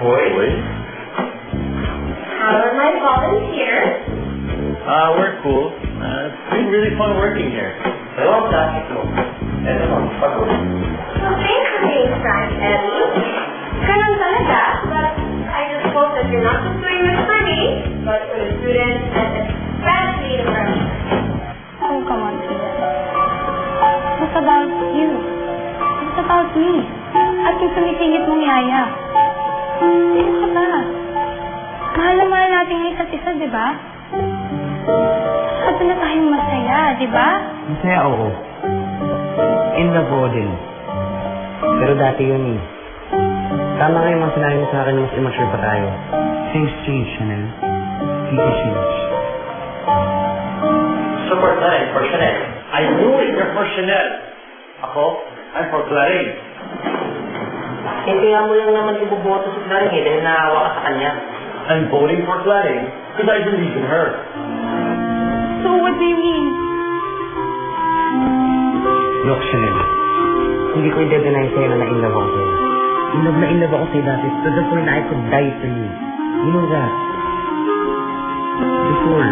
Boy? How are my volunteers? We're cool. It's been really fun working here. Well, thanks for being frank, Ellie. Ganun talaga, but I just hope that you're not just doing this for me, but for the students and especially the freshmen. Oh, come on, Tia. It's about you. It's about me. At yung sumisingit mong yaya. Sino ka ba? Mahal na mahal natin ang isa't isa, di ba? Sabi na tayong masaya, di ba? Masaya, oo. In love ko din. Pero dati yun eh. Tama nga yung mga sinabi mo sa akin mas immature pa tayo. Things change, Chanel. Things change. Support na rin for Chanel. I knew it, you're for Chanel. Ako, I'm for Clarine. Hindi nga mo lang naman ibuboto si Clarine dahil naawa ka sa kanya. I'm voting for Clarine because I believe in her. So what do you mean? Look, Chanel. Hindi ko i-deny sa'yo na na-inlove ako sa'yo. In-love ako sa'yo dati to the point na I could die for you. You know that. Before.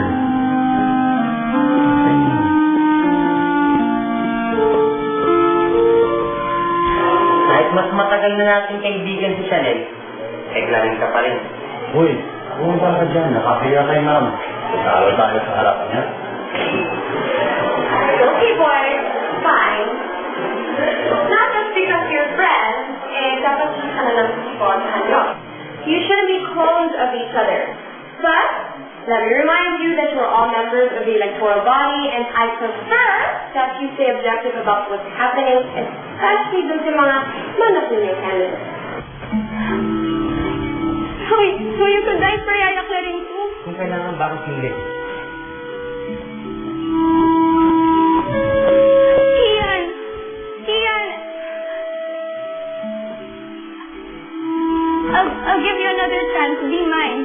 Kahit mas matagal na natin kaibigan si Chanel, ay Clarine ka pa rin. Uy, pumunta ka dyan. Nakahiya kay ma'am. Talo tayo sa harapan niya. Okay, boys. Fine. Not just because you're friends, dapat ka na lang supportahan nyo. You shouldn't be clones of each other. But, let me remind you that you're all members of the electoral body, and I prefer that you stay objective about what's happening, especially dun sa mga manapulong candidates. So you could die for Yaya Clarine too? Kung kailangan ba akong sili? Kian! Kian! I'll give you another chance. Be mine.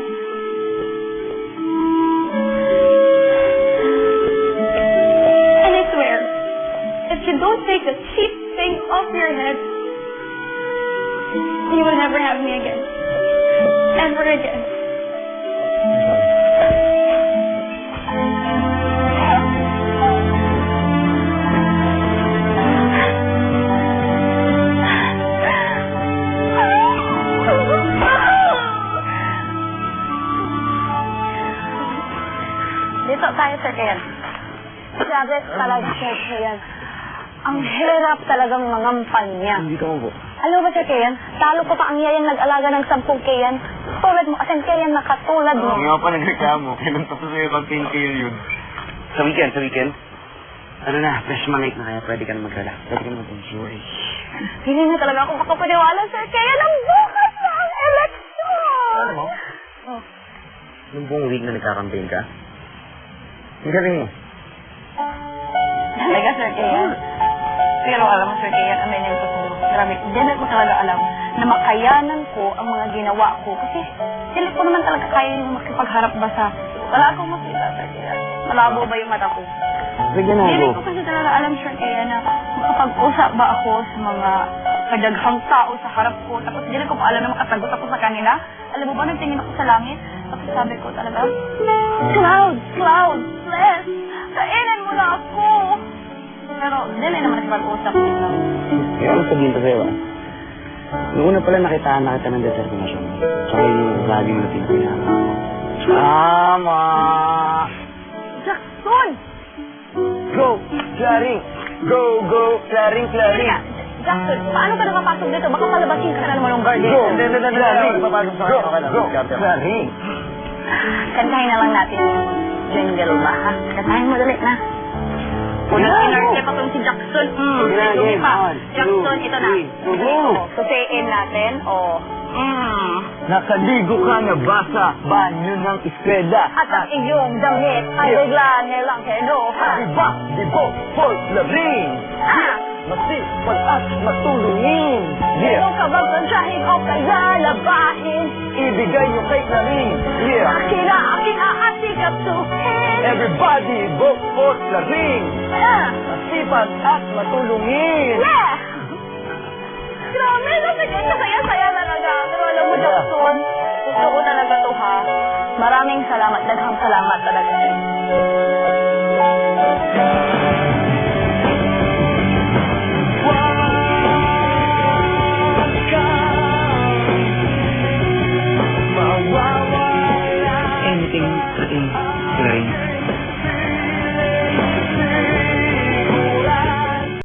And I swear, if you don't take the cheap thing off your head, you will never have me again. Ever again. Dito tayo, Sir Kian. Grabe talaga, Sir Kian. Ang hirap talagang mangampanya. Hindi ka mo. Alam mo ba, Sir Kian? Talo ko pa ang yayang nag-alaga ng 10 Kian. Tulad mo, asan Kian na katulad mo. Nga pa nagreklamo. Kailan tapos sa'yo campaign kayo yun? Sa weekend. Ano na, freshman night na kaya pwede ka na mag-relax. Pwede ka na mag-enjoy. Hindi na talaga ako makapaniwala, Sir Kian. Ang bukas na ang eleksyon! Alam mo? Oh. Nung buong week na nagka-campaign ka, ang galing mo. Talaga, Sir Kian. Pero alam mo, Sir Kian, aminin ko sa'yo. Grabe, hindi ko talaga alam na makayanan ko ang mga ginawa ko. Kasi, hindi ko naman talaga kaya yung makipagharap ba sa... Wala akong makita, Sir Kian. Malabo ba yung mata ko? Bigyan na Hindi ako. ko kasi talaga alam, Sir Kian, na makapag-usap ba ako sa mga kadaghang tao sa harap ko. Tapos, hindi ko pa alam na makatagot ako sa kanila. Alam mo ba, nagtingin ako sa langit. Tapos sabi ko talaga, Cloud, please, kainin mo na ako. Pero, hindi naman nakipag-usap dito. Kaya ano sabihin pa sa'yo, ah? Noong una pala nakitaan na kita ng determinasyon. Tsaka yung lagi mo na pinapinahan. Tama! Jackson! Go, Claring! Go, Claring! Teka, Jackson, paano ka nakapasok dito? Baka palabasin ka na naman ng guardian. Go, Claring! Go, Claring! Kantahin na lang natin yung jingle ba, ha? Kantahin mo dali na. Unang sinarte pa itong si Jackson. Sige pa. Jackson, ito na. Susiin natin, Nakaligo ka na ba sa banyo ng eskwela? At ang iyong damit ay bigla nilang kinuha. Diba, Paul Labing? Masipag at matulungin. Sino ka bang tansyahin o kaya labahin? Ibigay nyo kay Claring. Akin aatik at suhin. Everybody vote for Claring. Masipag at matulungin. Yeah! Grabe, nasaya talaga. Pero alam mo, Jackson, Maraming salamat, daghang salamat talaga.